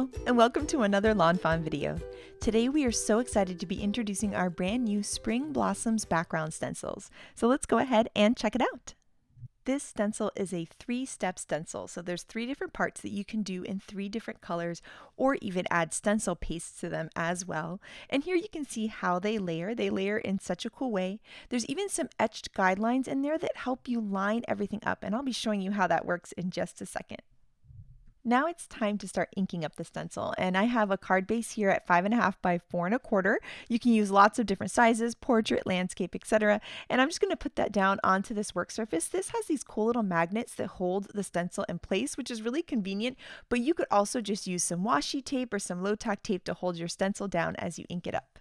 Hello, and welcome to another lawnfawn video. Today we are so excited to be introducing our brand new Spring Blossoms Background Stencils. So let's go ahead and check it out. This stencil is a 3-step stencil, so there's 3 different parts that you can do in 3 different colors or even add stencil paste to them as well. And here you can see how they layer. They layer in such a cool way. There's even some etched guidelines in there that help you line everything up, and I'll be showing you how that works in just a second. Now it's time to start inking up the stencil, and I have a card base here at 5.5 by 4.25. You can use lots of different sizes, portrait, landscape, etc. And I'm just going to put that down onto this work surface. This has these cool little magnets that hold the stencil in place, which is really convenient, but you could also just use some washi tape or some low-tack tape to hold your stencil down as you ink it up.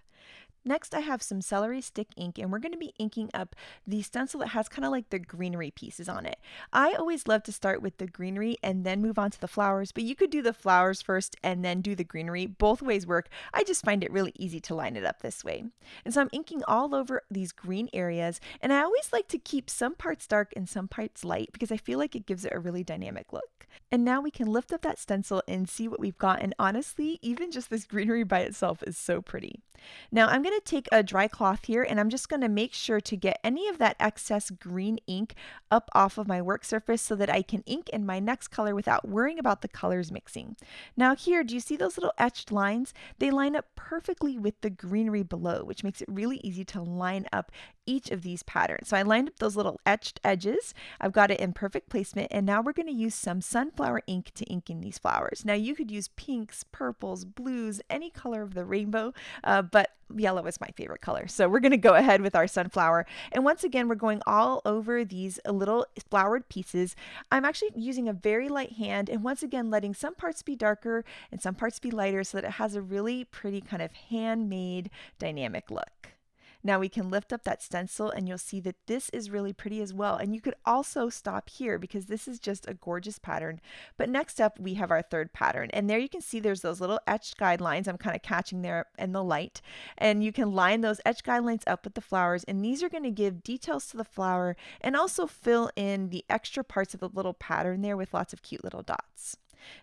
Next, I have some celery stick ink, and we're going to be inking up the stencil that has kind of like the greenery pieces on it. I always love to start with the greenery and then move on to the flowers, but you could do the flowers first and then do the greenery. Both ways work. I just find it really easy to line it up this way. And so I'm inking all over these green areas, and I always like to keep some parts dark and some parts light because I feel like it gives it a really dynamic look. And now we can lift up that stencil and see what we've got, and honestly, even just this greenery by itself is so pretty. Now I'm going to take a dry cloth here, and I'm just going to make sure to get any of that excess green ink up off of my work surface so that I can ink in my next color without worrying about the colors mixing. Now here, do you see those little etched lines? They line up perfectly with the greenery below, which makes it really easy to line up each of these patterns. So I lined up those little etched edges. I've got it in perfect placement, and now we're going to use some sunflower ink to ink in these flowers. Now you could use pinks, purples, blues, any color of the rainbow, but yellow is my favorite color. So we're going to go ahead with our sunflower. And once again, we're going all over these little flowered pieces. I'm actually using a very light hand, and once again, letting some parts be darker and some parts be lighter so that it has a really pretty kind of handmade dynamic look. Now we can lift up that stencil, and you'll see that this is really pretty as well. And you could also stop here because this is just a gorgeous pattern. But next up, we have our third pattern. And there you can see there's those little etched guidelines I'm kind of catching there in the light. And you can line those etched guidelines up with the flowers. And these are going to give details to the flower and also fill in the extra parts of the little pattern there with lots of cute little dots.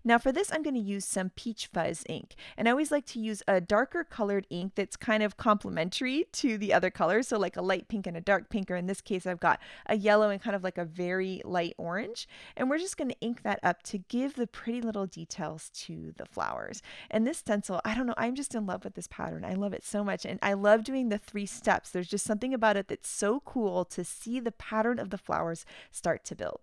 Now for this, I'm going to use some peach fuzz ink, and I always like to use a darker colored ink that's kind of complementary to the other colors, so like a light pink and a dark pink, or in this case I've got a yellow and kind of like a very light orange, and we're just going to ink that up to give the pretty little details to the flowers. And this stencil, I don't know, I'm just in love with this pattern. I love it so much, and I love doing the 3 steps. There's just something about it that's so cool to see the pattern of the flowers start to build.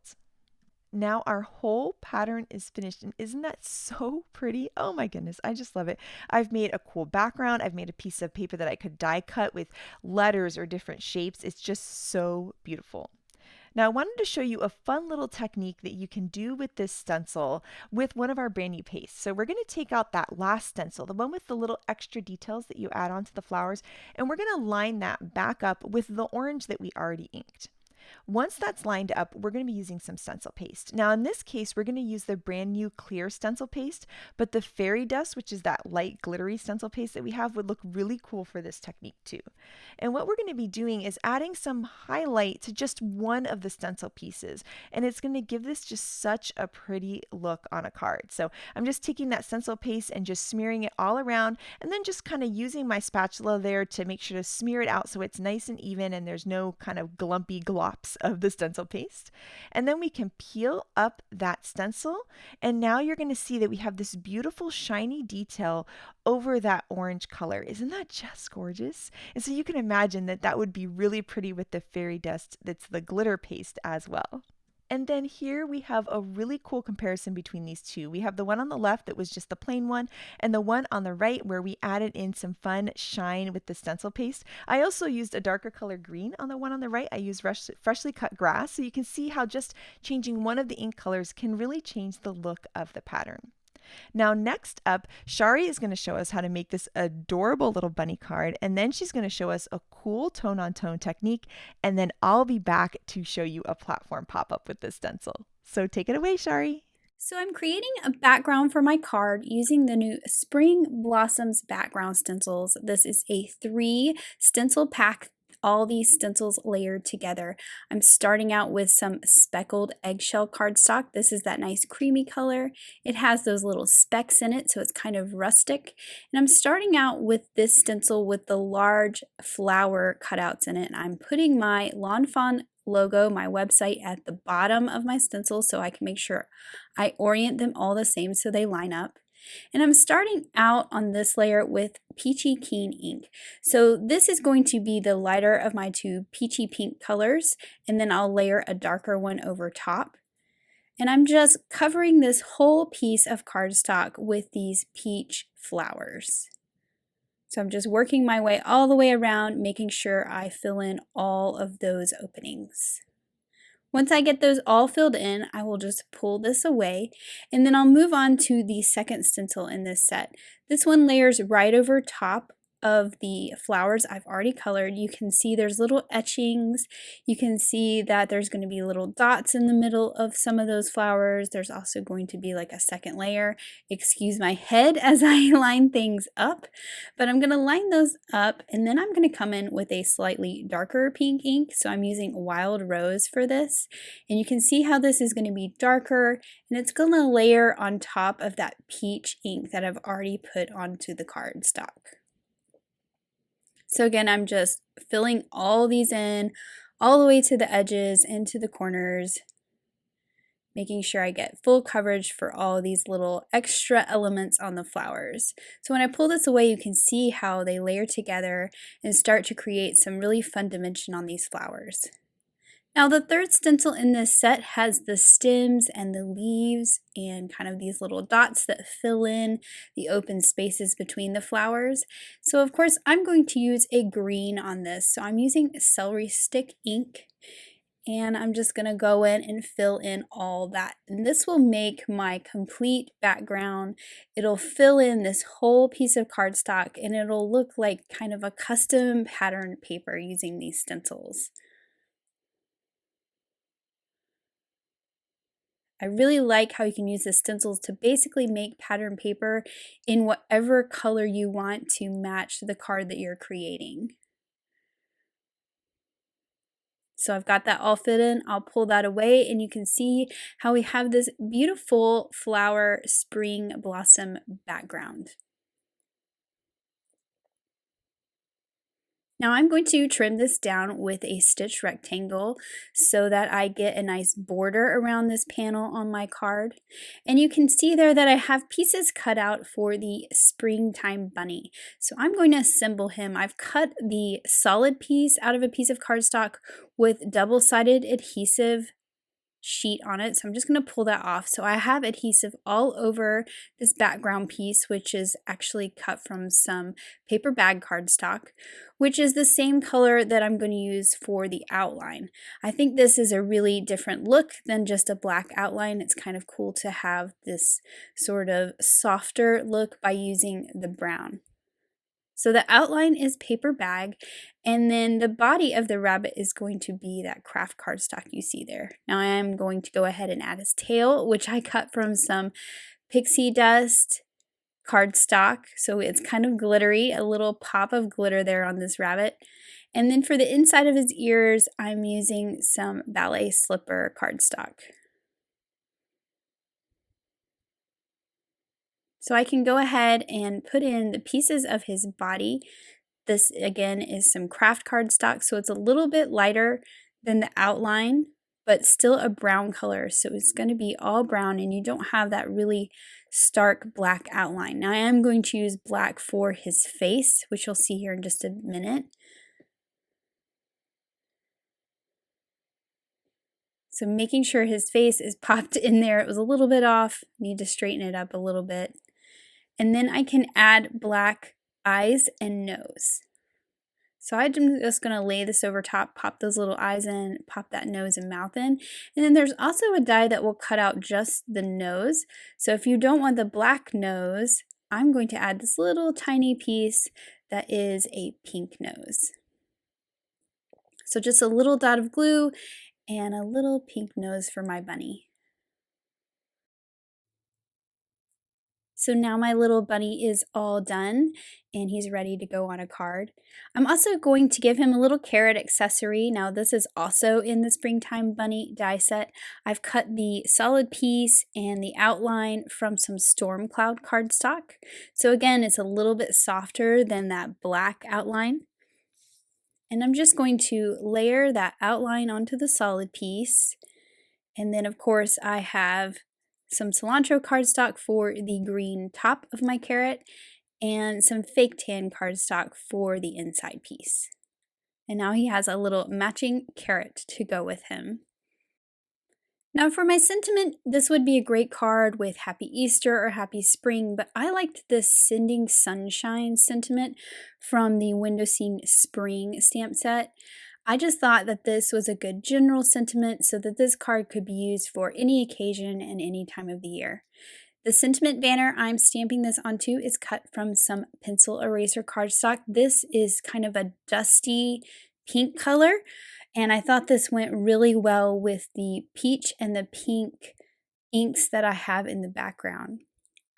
Now our whole pattern is finished, and isn't that so pretty? Oh my goodness, I just love it. I've made a cool background. I've made a piece of paper that I could die cut with letters or different shapes. It's just so beautiful. Now I wanted to show you a fun little technique that you can do with this stencil with one of our brand new pastes. So we're going to take out that last stencil, the one with the little extra details that you add onto the flowers, and we're going to line that back up with the orange that we already inked. Once that's lined up, we're going to be using some stencil paste. Now in this case, we're going to use the brand new clear stencil paste, but the fairy dust, which is that light glittery stencil paste that we have, would look really cool for this technique too. And what we're going to be doing is adding some highlight to just one of the stencil pieces, and it's going to give this just such a pretty look on a card. So I'm just taking that stencil paste and just smearing it all around, and then just kind of using my spatula there to make sure to smear it out so it's nice and even and there's no kind of glumpy glops of the stencil paste. And then we can peel up that stencil, and now you're going to see that we have this beautiful shiny detail over that orange color. Isn't that just gorgeous? And so you can imagine that that would be really pretty with the fairy dust that's the glitter paste as well. And then here we have a really cool comparison between these two. We have the one on the left that was just the plain one, and the one on the right where we added in some fun shine with the stencil paste. I also used a darker color green on the one on the right. I used freshly cut grass, so you can see how just changing one of the ink colors can really change the look of the pattern. Now next up, Shari is going to show us how to make this adorable little bunny card, and then she's going to show us a cool tone-on-tone technique, and then I'll be back to show you a platform pop-up with this stencil. So take it away, Shari. So I'm creating a background for my card using the new Spring Blossoms Background Stencils. This is a 3 stencil pack all these stencils layered together. I'm starting out with some speckled eggshell cardstock. This is that nice creamy color. It has those little specks in it, so it's kind of rustic. And I'm starting out with this stencil with the large flower cutouts in it. I'm putting my lawnfawn logo, my website, at the bottom of my stencil so I can make sure I orient them all the same so they line up. And I'm starting out on this layer with Peachy Keen Ink. So this is going to be the lighter of my two peachy pink colors, and then I'll layer a darker one over top. And I'm just covering this whole piece of cardstock with these peach flowers. So I'm just working my way all the way around, making sure I fill in all of those openings. Once I get those all filled in, I will just pull this away, and then I'll move on to the second stencil in this set. This one layers right over top of the flowers I've already colored. You can see there's little etchings. You can see that there's going to be little dots in the middle of some of those flowers. There's also going to be like a second layer. Excuse my head as I line things up, but I'm going to line those up, and then I'm going to come in with a slightly darker pink ink. So I'm using Wild Rose for this, and you can see how this is going to be darker, and it's going to layer on top of that peach ink that I've already put onto the cardstock. So again, I'm just filling all these in all the way to the edges and to the corners, making sure I get full coverage for all these little extra elements on the flowers. So when I pull this away, you can see how they layer together and start to create some really fun dimension on these flowers. Now the third stencil in this set has the stems and the leaves and kind of these little dots that fill in the open spaces between the flowers. So of course I'm going to use a green on this. So I'm using celery stick ink, and I'm just going to go in and fill in all that. And this will make my complete background. It'll fill in this whole piece of cardstock, and it'll look like kind of a custom pattern paper using these stencils. I really like how you can use the stencils to basically make pattern paper in whatever color you want to match the card that you're creating. So I've got that all fit in. I'll pull that away, and you can see how we have this beautiful flower spring blossom background. Now I'm going to trim this down with a stitch rectangle so that I get a nice border around this panel on my card. And you can see there that I have pieces cut out for the springtime bunny. So I'm going to assemble him. I've cut the solid piece out of a piece of cardstock with double-sided adhesive sheet on it. So I'm just going to pull that off. So I have adhesive all over this background piece, which is actually cut from some paper bag cardstock, which is the same color that I'm going to use for the outline. I think this is a really different look than just a black outline. It's kind of cool to have this sort of softer look by using the brown. So the outline is paper bag, and then the body of the rabbit is going to be that kraft cardstock you see there. Now I am going to go ahead and add his tail, which I cut from some pixie dust cardstock, so it's kind of glittery, a little pop of glitter there on this rabbit. And then for the inside of his ears, I'm using some Ballet Slipper cardstock. So I can go ahead and put in the pieces of his body. This again is some kraft cardstock, so it's a little bit lighter than the outline, but still a brown color. So it's going to be all brown, and you don't have that really stark black outline. Now I am going to use black for his face, which you'll see here in just a minute. So making sure his face is popped in there. It was a little bit off. Need to straighten it up a little bit. And then I can add black eyes and nose. So I'm just going to lay this over top, pop those little eyes in, pop that nose and mouth in. And then there's also a die that will cut out just the nose. So if you don't want the black nose, I'm going to add this little tiny piece that is a pink nose. So just a little dot of glue and a little pink nose for my bunny. So now my little bunny is all done and he's ready to go on a card. I'm also going to give him a little carrot accessory. Now this is also in the Springtime Bunny die set. I've cut the solid piece and the outline from some Storm Cloud cardstock. So again, it's a little bit softer than that black outline. And I'm just going to layer that outline onto the solid piece. And then of course I have some cilantro cardstock for the green top of my carrot and some fake tan cardstock for the inside piece. And now he has a little matching carrot to go with him. Now for my sentiment, this would be a great card with Happy Easter or Happy Spring, but I liked this Sending Sunshine sentiment from the Window Scene Spring stamp set. I just thought that this was a good general sentiment so that this card could be used for any occasion and any time of the year. The sentiment banner I'm stamping this onto is cut from some pencil eraser cardstock. This is kind of a dusty pink color, and I thought this went really well with the peach and the pink inks that I have in the background.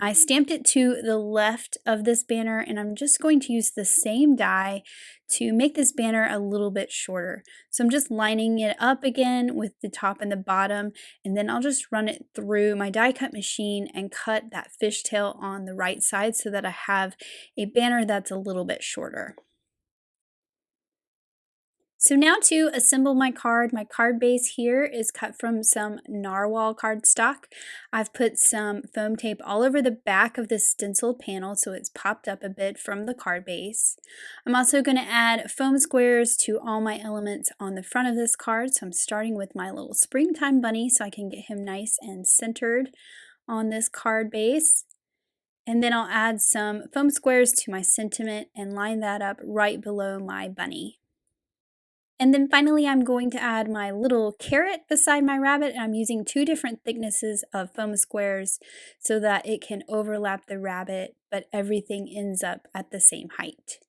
I stamped it to the left of this banner, and I'm just going to use the same die to make this banner a little bit shorter. So I'm just lining it up again with the top and the bottom, and then I'll just run it through my die cut machine and cut that fishtail on the right side so that I have a banner that's a little bit shorter. So now to assemble my card base here is cut from some narwhal cardstock. I've put some foam tape all over the back of this stencil panel so it's popped up a bit from the card base. I'm also going to add foam squares to all my elements on the front of this card. So I'm starting with my little Springtime Bunny so I can get him nice and centered on this card base. And then I'll add some foam squares to my sentiment and line that up right below my bunny. And then finally, I'm going to add my little carrot beside my rabbit, and I'm using 2 different thicknesses of foam squares so that it can overlap the rabbit, but everything ends up at the same height.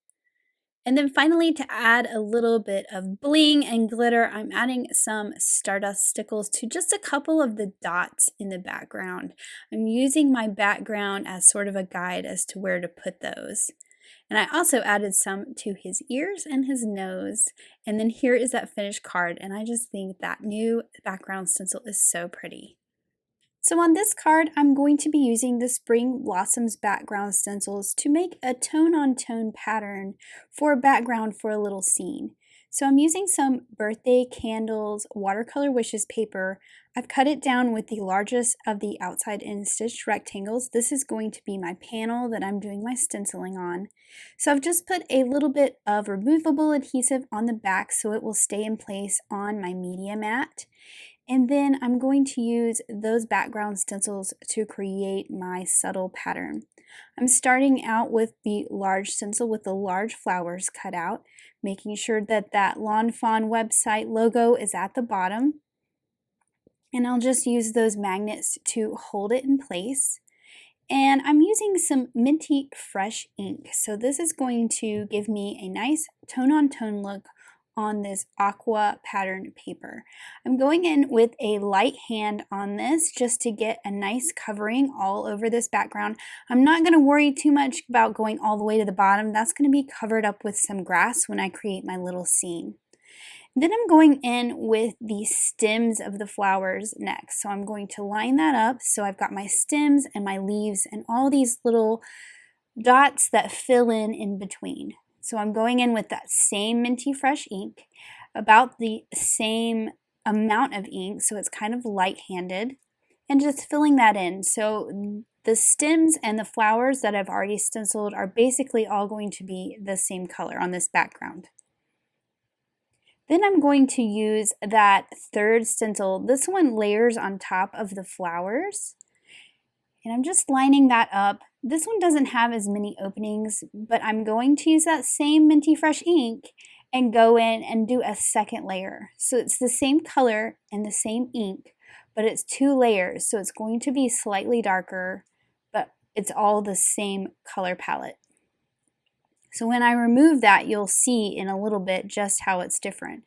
And then finally, to add a little bit of bling and glitter, I'm adding some Stardust stickles to just a couple of the dots in the background. I'm using my background as sort of a guide as to where to put those. And I also added some to his ears and his nose. And then here is that finished card, and I just think that new background stencil is so pretty. So on this card, I'm going to be using the Spring Blossoms Background Stencils to make a tone-on-tone pattern for a background for a little scene. So I'm using some birthday candles watercolor wishes paper. I've cut it down with the largest of the outside in stitched rectangles. This is going to be my panel that I'm doing my stenciling on. So I've just put a little bit of removable adhesive on the back so it will stay in place on my media mat. And then I'm going to use those background stencils to create my subtle pattern. I'm starting out with the large stencil with the large flowers cut out, making sure that that lawnfawn website logo is at the bottom. And I'll just use those magnets to hold it in place. And I'm using some Minty Fresh ink. So this is going to give me a nice tone-on-tone look on this aqua pattern paper. I'm going in with a light hand on this just to get a nice covering all over this background. I'm not going to worry too much about going all the way to the bottom. That's going to be covered up with some grass when I create my little scene. Then I'm going in with the stems of the flowers next. So I'm going to line that up so I've got my stems and my leaves and all these little dots that fill in between. So I'm going in with that same Minty Fresh ink, about the same amount of ink, so it's kind of light-handed, and just filling that in. So the stems and the flowers that I've already stenciled are basically all going to be the same color on this background. Then I'm going to use that third stencil. This one layers on top of the flowers. And I'm just lining that up. This one doesn't have as many openings, but I'm going to use that same Minty Fresh ink and go in and do a second layer. So it's the same color and the same ink, but it's 2 layers. So it's going to be slightly darker, but it's all the same color palette. So when I remove that, you'll see in a little bit just how it's different.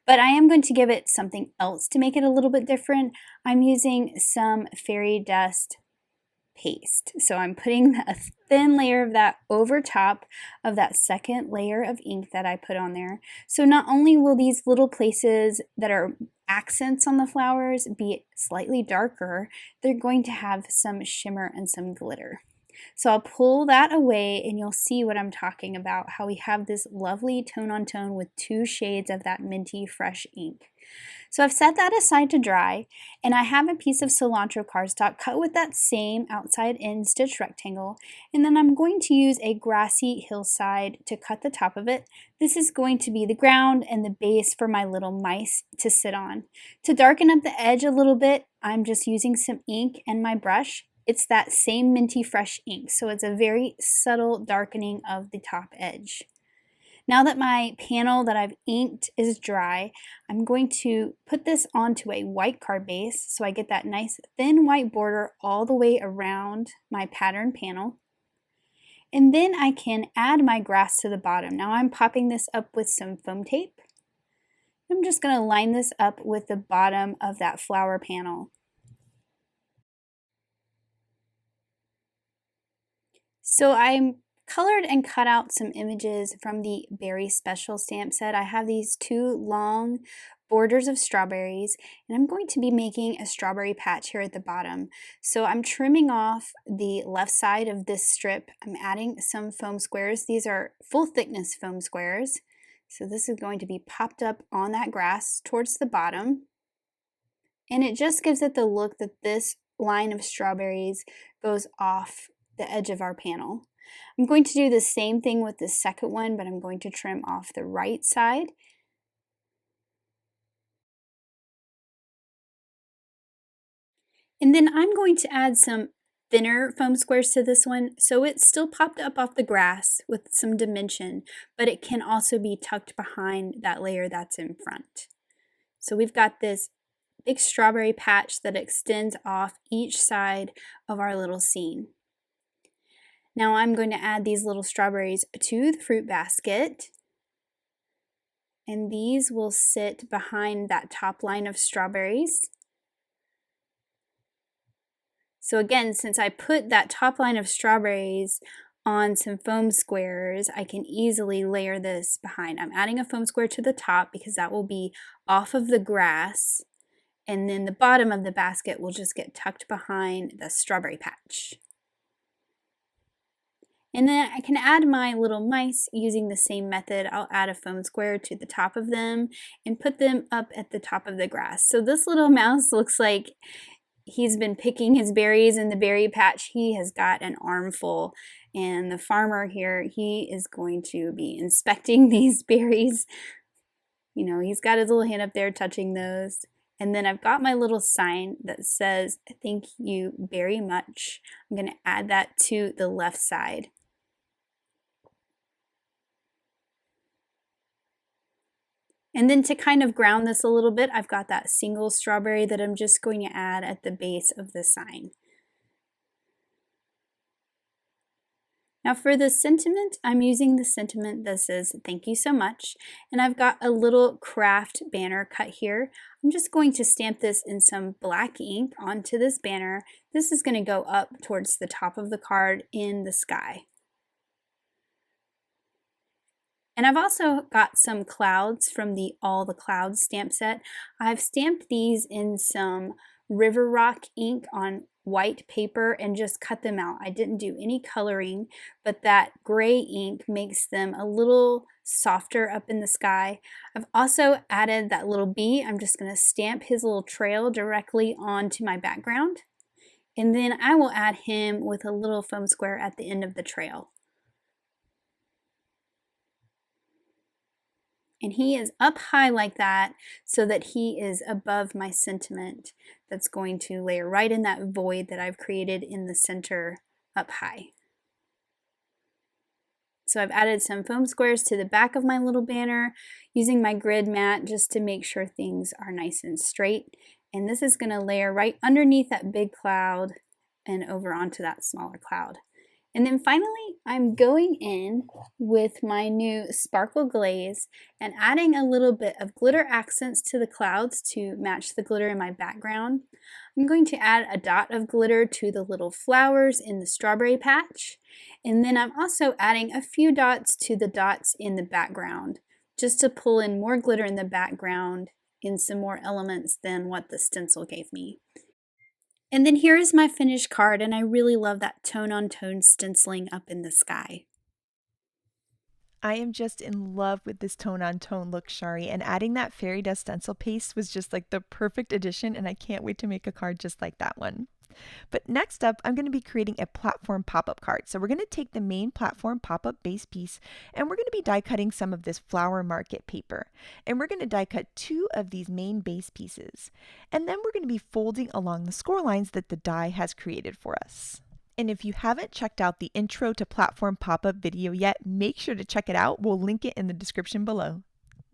But I am going to give it something else to make it a little bit different. I'm using some fairy dust paste. So I'm putting a thin layer of that over top of that second layer of ink that I put on there. So not only will these little places that are accents on the flowers be slightly darker, they're going to have some shimmer and some glitter. So I'll pull that away and you'll see what I'm talking about, how we have this lovely tone on tone with 2 shades of that Minty Fresh ink. So I've set that aside to dry, and I have a piece of Cilantro cardstock cut with that same outside in stitch rectangle, and then I'm going to use a Grassy Hillside to cut the top of it. This is going to be the ground and the base for my little mice to sit on. To darken up the edge a little bit, I'm just using some ink and my brush. It's that same Minty Fresh ink, so it's a very subtle darkening of the top edge. Now that my panel that I've inked is dry, I'm going to put this onto a white card base so I get that nice thin white border all the way around my pattern panel. And then I can add my grass to the bottom. Now I'm popping this up with some foam tape. I'm just going to line this up with the bottom of that flower panel. So I'm colored and cut out some images from the Berry Special stamp set. I have these 2 long borders of strawberries, and I'm going to be making a strawberry patch here at the bottom. So I'm trimming off the left side of this strip. I'm adding some foam squares. These are full thickness foam squares. So this is going to be popped up on that grass towards the bottom. And it just gives it the look that this line of strawberries goes off the edge of our panel. I'm going to do the same thing with the second one, but I'm going to trim off the right side. And then I'm going to add some thinner foam squares to this one, so it's still popped up off the grass with some dimension, but it can also be tucked behind that layer that's in front. So we've got this big strawberry patch that extends off each side of our little scene. Now I'm going to add these little strawberries to the fruit basket, and these will sit behind that top line of strawberries. So again, since I put that top line of strawberries on some foam squares, I can easily layer this behind. I'm adding a foam square to the top because that will be off of the grass, and then the bottom of the basket will just get tucked behind the strawberry patch. And then I can add my little mice using the same method. I'll add a foam square to the top of them and put them up at the top of the grass. So this little mouse looks like he's been picking his berries in the berry patch. He has got an armful, and the farmer here, he is going to be inspecting these berries. You know, he's got his little hand up there touching those. And then I've got my little sign that says, "Thank you very much." I'm going to add that to the left side. And then to kind of ground this a little bit, I've got that single strawberry that I'm just going to add at the base of the sign. Now for the sentiment, I'm using the sentiment that says, "Thank you so much." And I've got a little kraft banner cut here. I'm just going to stamp this in some black ink onto this banner. This is going to go up towards the top of the card in the sky. And I've also got some clouds from the All the Clouds stamp set. I've stamped these in some River Rock ink on white paper and just cut them out. I didn't do any coloring, but that gray ink makes them a little softer up in the sky. I've also added that little bee. I'm just going to stamp his little trail directly onto my background. And then I will add him with a little foam square at the end of the trail. And he is up high like that so that he is above my sentiment that's going to layer right in that void that I've created in the center up high. So I've added some foam squares to the back of my little banner using my grid mat just to make sure things are nice and straight. And this is going to layer right underneath that big cloud and over onto that smaller cloud. And then finally, I'm going in with my new sparkle glaze and adding a little bit of glitter accents to the clouds to match the glitter in my background. I'm going to add a dot of glitter to the little flowers in the strawberry patch. And then I'm also adding a few dots to the dots in the background, just to pull in more glitter in the background in some more elements than what the stencil gave me. And then here is my finished card, and I really love that tone-on-tone stenciling up in the sky. I am just in love with this tone-on-tone look, Shari, and adding that fairy dust stencil paste was just like the perfect addition, and I can't wait to make a card just like that one. But next up, I'm going to be creating a platform pop-up card. So we're going to take the main platform pop-up base piece, and we're going to be die cutting some of this flower market paper. And we're going to die cut 2 of these main base pieces. And then we're going to be folding along the score lines that the die has created for us. And if you haven't checked out the intro to platform pop-up video yet, make sure to check it out. We'll link it in the description below.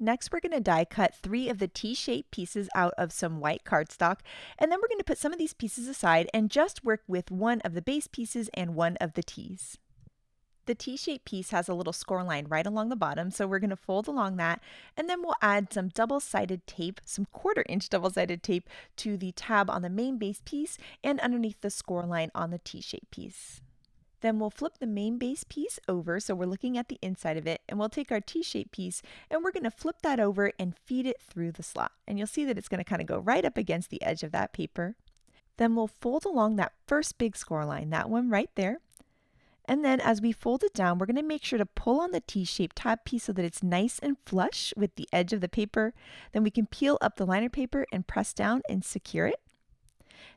Next, we're going to die cut 3 of the T-shaped pieces out of some white cardstock, and then we're going to put some of these pieces aside and just work with 1 of the base pieces and 1 of the T's. The T-shaped piece has a little score line right along the bottom, so we're going to fold along that, and then we'll add some double-sided tape, some 1/4-inch double-sided tape to the tab on the main base piece and underneath the score line on the T-shaped piece. Then we'll flip the main base piece over, so we're looking at the inside of it, and we'll take our T-shaped piece and we're going to flip that over and feed it through the slot. And you'll see that it's going to kind of go right up against the edge of that paper. Then we'll fold along that first big score line, that one right there. And then as we fold it down, we're going to make sure to pull on the T-shaped tab piece so that it's nice and flush with the edge of the paper. Then we can peel up the liner paper and press down and secure it.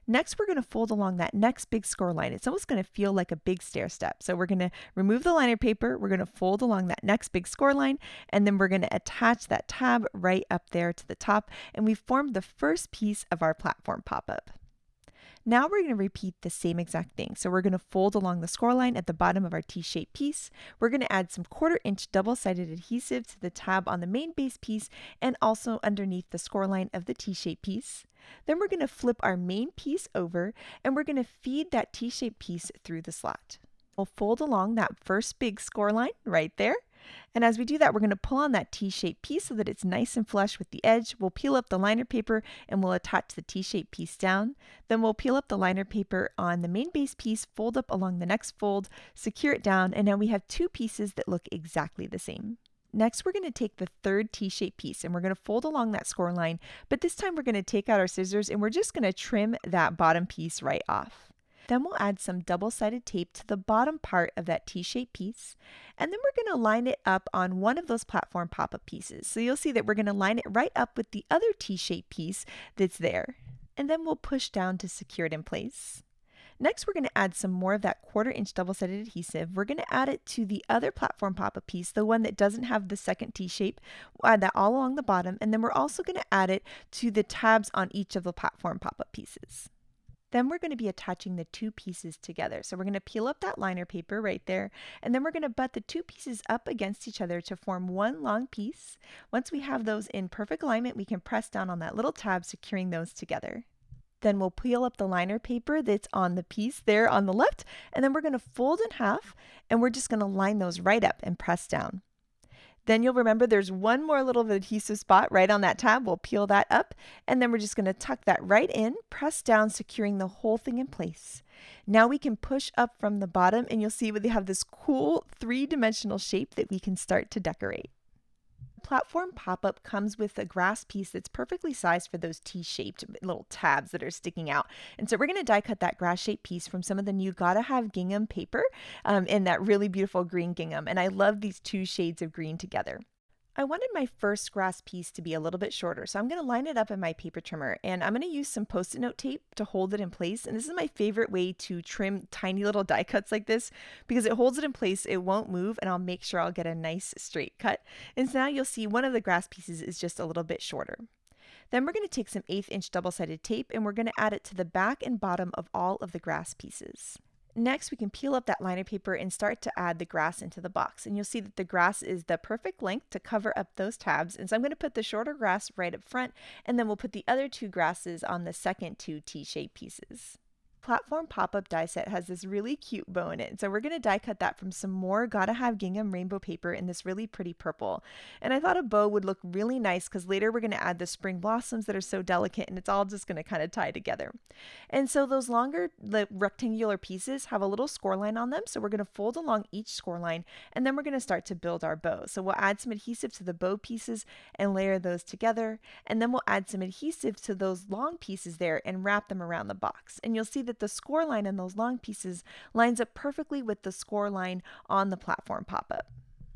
Next, we're going to fold along that next big score line. It's almost going to feel like a big stair step. So we're going to remove the liner paper, we're going to fold along that next big score line, and then we're going to attach that tab right up there to the top, and we've formed the first piece of our platform pop-up. Now we're going to repeat the same exact thing. So we're going to fold along the score line at the bottom of our T-shaped piece. We're going to add some 1/4-inch double-sided adhesive to the tab on the main base piece and also underneath the score line of the T-shaped piece. Then we're going to flip our main piece over and we're going to feed that T-shaped piece through the slot. We'll fold along that first big score line right there. And as we do that, we're going to pull on that T-shaped piece so that it's nice and flush with the edge. We'll peel up the liner paper and we'll attach the T-shaped piece down. Then we'll peel up the liner paper on the main base piece, fold up along the next fold, secure it down, and now we have 2 pieces that look exactly the same. Next, we're going to take the third T-shaped piece and we're going to fold along that score line, but this time we're going to take out our scissors and we're just going to trim that bottom piece right off. Then we'll add some double-sided tape to the bottom part of that T-shaped piece, and then we're going to line it up on one of those platform pop-up pieces. So you'll see that we're going to line it right up with the other T-shaped piece that's there, and then we'll push down to secure it in place. Next, we're going to add some more of that 1/4-inch double-sided adhesive. We're going to add it to the other platform pop-up piece, the one that doesn't have the second T-shape. We'll add that all along the bottom, and then we're also going to add it to the tabs on each of the platform pop-up pieces. Then we're going to be attaching the 2 pieces together. So we're going to peel up that liner paper right there, and then we're going to butt the 2 pieces up against each other to form one long piece. Once we have those in perfect alignment, we can press down on that little tab, securing those together. Then we'll peel up the liner paper that's on the piece there on the left, and then we're going to fold in half, and we're just going to line those right up and press down. Then you'll remember there's one more little adhesive spot right on that tab. We'll peel that up, and then we're just going to tuck that right in, press down, securing the whole thing in place. Now we can push up from the bottom, and you'll see we have this cool 3-dimensional shape that we can start to decorate. Platform pop-up comes with a grass piece that's perfectly sized for those T-shaped little tabs that are sticking out. And so we're going to die cut that grass-shaped piece from some of the new Gotta Have gingham paper in that really beautiful green gingham. And I love these 2 shades of green together. I wanted my first grass piece to be a little bit shorter, so I'm going to line it up in my paper trimmer, and I'm going to use some Post-it note tape to hold it in place. And this is my favorite way to trim tiny little die cuts like this because it holds it in place, it won't move, and I'll make sure I'll get a nice straight cut. And so now you'll see one of the grass pieces is just a little bit shorter. Then we're going to take some 1/8-inch double-sided tape and we're going to add it to the back and bottom of all of the grass pieces. Next, we can peel up that liner paper and start to add the grass into the box. And you'll see that the grass is the perfect length to cover up those tabs. And so I'm going to put the shorter grass right up front, and then we'll put the other 2 grasses on the second 2 T-shaped pieces. Platform pop-up die set has this really cute bow in it. And so we're going to die cut that from some more Gotta Have Gingham rainbow paper in this really pretty purple. And I thought a bow would look really nice because later we're going to add the spring blossoms that are so delicate, and it's all just going to kind of tie together. And so those longer rectangular pieces have a little score line on them. So we're going to fold along each score line, and then we're going to start to build our bow. So we'll add some adhesive to the bow pieces and layer those together. And then we'll add some adhesive to those long pieces there and wrap them around the box. And you'll see that the score line in those long pieces lines up perfectly with the score line on the platform pop-up.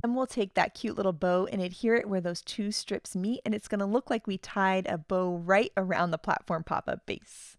And we'll take that cute little bow and adhere it where those two strips meet, and it's going to look like we tied a bow right around the platform pop-up base.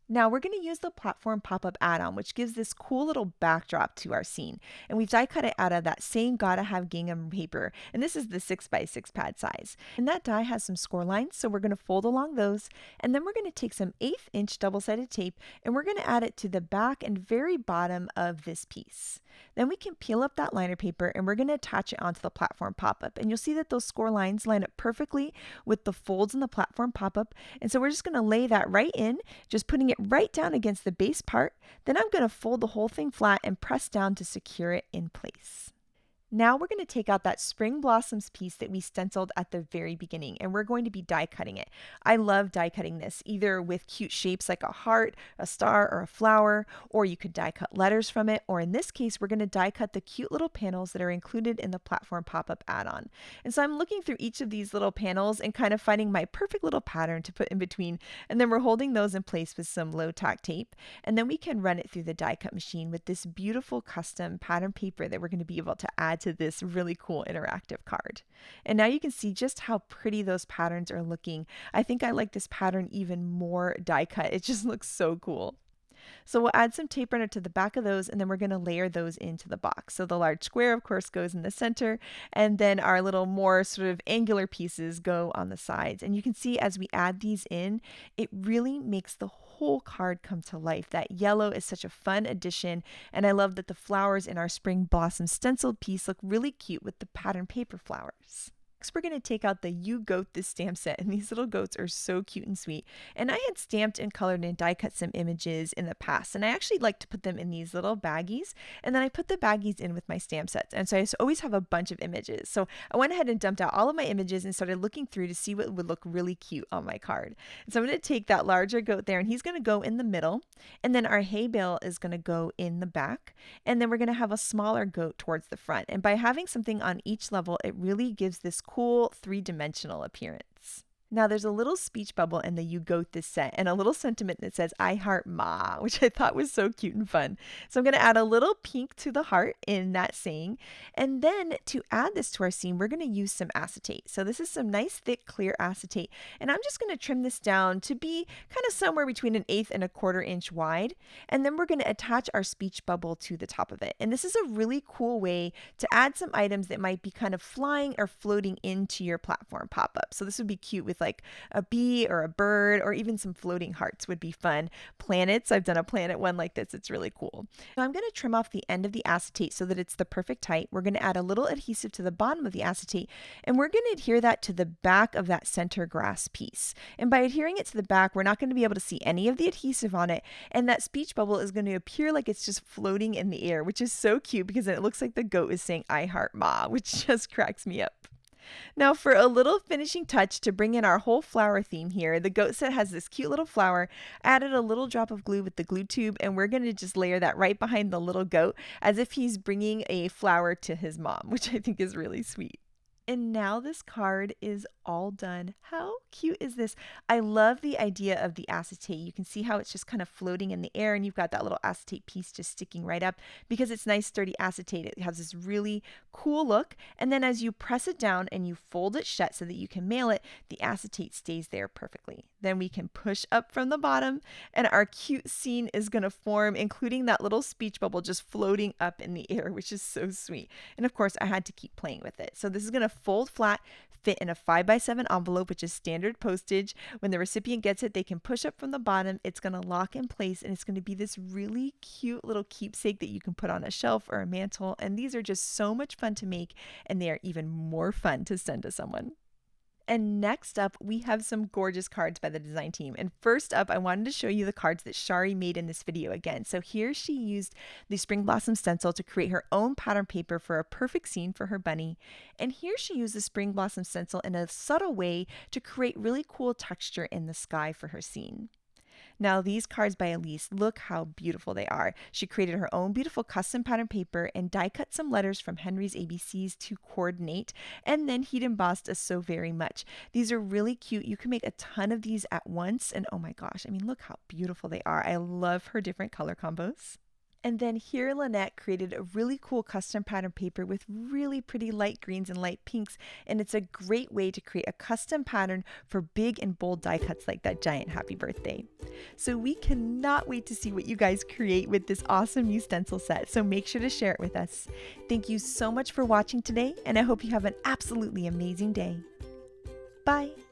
Now we're going to use the platform pop-up add-on, which gives this cool little backdrop to our scene. And we've die cut it out of that same Gotta Have Gingham paper. And this is the 6x6 pad size. And that die has some score lines, so we're going to fold along those. And then we're going to take some 1/8 inch double-sided tape, and we're going to add it to the back and very bottom of this piece. Then we can peel up that liner paper, and we're going to attach it onto the platform pop-up. And you'll see that those score lines line up perfectly with the folds in the platform pop-up. And so we're just going to lay that right in, just putting it right down against the base part. Then I'm going to fold the whole thing flat and press down to secure it in place. Now we're going to take out that Spring Blossoms piece that we stenciled at the very beginning, and we're going to be die cutting it. I love die cutting this, either with cute shapes like a heart, a star, or a flower, or you could die cut letters from it, or in this case, we're going to die cut the cute little panels that are included in the platform pop-up add-on. And so I'm looking through each of these little panels and kind of finding my perfect little pattern to put in between, and then we're holding those in place with some low tack tape, and then we can run it through the die cut machine with this beautiful custom pattern paper that we're going to be able to add to this really cool interactive card. And now you can see just how pretty those patterns are looking. I think I like this pattern even more die cut. It just looks so cool. So we'll add some tape runner to the back of those, and then we're going to layer those into the box. So the large square, of course, goes in the center, and then our little more sort of angular pieces go on the sides. And you can see as we add these in, it really makes the whole card come to life. That yellow is such a fun addition, and I love that the flowers in our Spring Blossom stenciled piece look really cute with the pattern paper flowers. Next, we're going to take out the You Goat This stamp set, and these little goats are so cute and sweet. And I had stamped and colored and die cut some images in the past, and I actually like to put them in these little baggies, and then I put the baggies in with my stamp sets, and so I always have a bunch of images. So I went ahead and dumped out all of my images and started looking through to see what would look really cute on my card. And so I'm going to take that larger goat there, and he's going to go in the middle, and then our hay bale is going to go in the back, and then we're going to have a smaller goat towards the front. And by having something on each level, it really gives this cool three-dimensional appearance. Now there's a little speech bubble in the You Goat This set and a little sentiment that says I heart Ma, which I thought was so cute and fun. So I'm going to add a little pink to the heart in that saying. And then to add this to our scene, we're going to use some acetate. So this is some nice thick clear acetate, and I'm just going to trim this down to be kind of somewhere between 1/8 and 1/4 inch wide. And then we're going to attach our speech bubble to the top of it. And this is a really cool way to add some items that might be kind of flying or floating into your platform pop-up. So this would be cute with like a bee or a bird, or even some floating hearts would be fun. Planets, I've done a planet one like this. It's really cool. So I'm going to trim off the end of the acetate so that it's the perfect height. We're going to add a little adhesive to the bottom of the acetate, and we're going to adhere that to the back of that center grass piece. And by adhering it to the back, we're not going to be able to see any of the adhesive on it, and that speech bubble is going to appear like it's just floating in the air, which is so cute because it looks like the goat is saying I heart Ma, which just cracks me up. Now for a little finishing touch to bring in our whole flower theme here, the goat set has this cute little flower. I added a little drop of glue with the glue tube, and we're going to just layer that right behind the little goat as if he's bringing a flower to his mom, which I think is really sweet. And now this card is all done. How cute is this? I love the idea of the acetate. You can see how it's just kind of floating in the air, and you've got that little acetate piece just sticking right up because it's nice sturdy acetate. It has this really cool look, and then as you press it down and you fold it shut so that you can mail it, the acetate stays there perfectly. Then we can push up from the bottom, and our cute scene is going to form, including that little speech bubble just floating up in the air, which is so sweet. And of course, I had to keep playing with it. So this is going to fold flat, fit in a 5x7 envelope, which is standard postage. When the recipient gets it, they can push up from the bottom. It's going to lock in place, and it's going to be this really cute little keepsake that you can put on a shelf or a mantle. And these are just so much fun to make, and they are even more fun to send to someone. And next up, we have some gorgeous cards by the design team. And first up, I wanted to show you the cards that Shari made in this video again. So here she used the Spring Blossom stencil to create her own pattern paper for a perfect scene for her bunny. And here she used the Spring Blossom stencil in a subtle way to create really cool texture in the sky for her scene. Now these cards by Elise, look how beautiful they are. She created her own beautiful custom pattern paper and die cut some letters from Henry's ABCs to coordinate, and then heat embossed us so very much. These are really cute. You can make a ton of these at once, and oh my gosh, I mean, look how beautiful they are. I love her different color combos. And then here Lynette created a really cool custom pattern paper with really pretty light greens and light pinks, and it's a great way to create a custom pattern for big and bold die cuts like that giant happy birthday. So we cannot wait to see what you guys create with this awesome new stencil set, so make sure to share it with us. Thank you so much for watching today, and I hope you have an absolutely amazing day. Bye!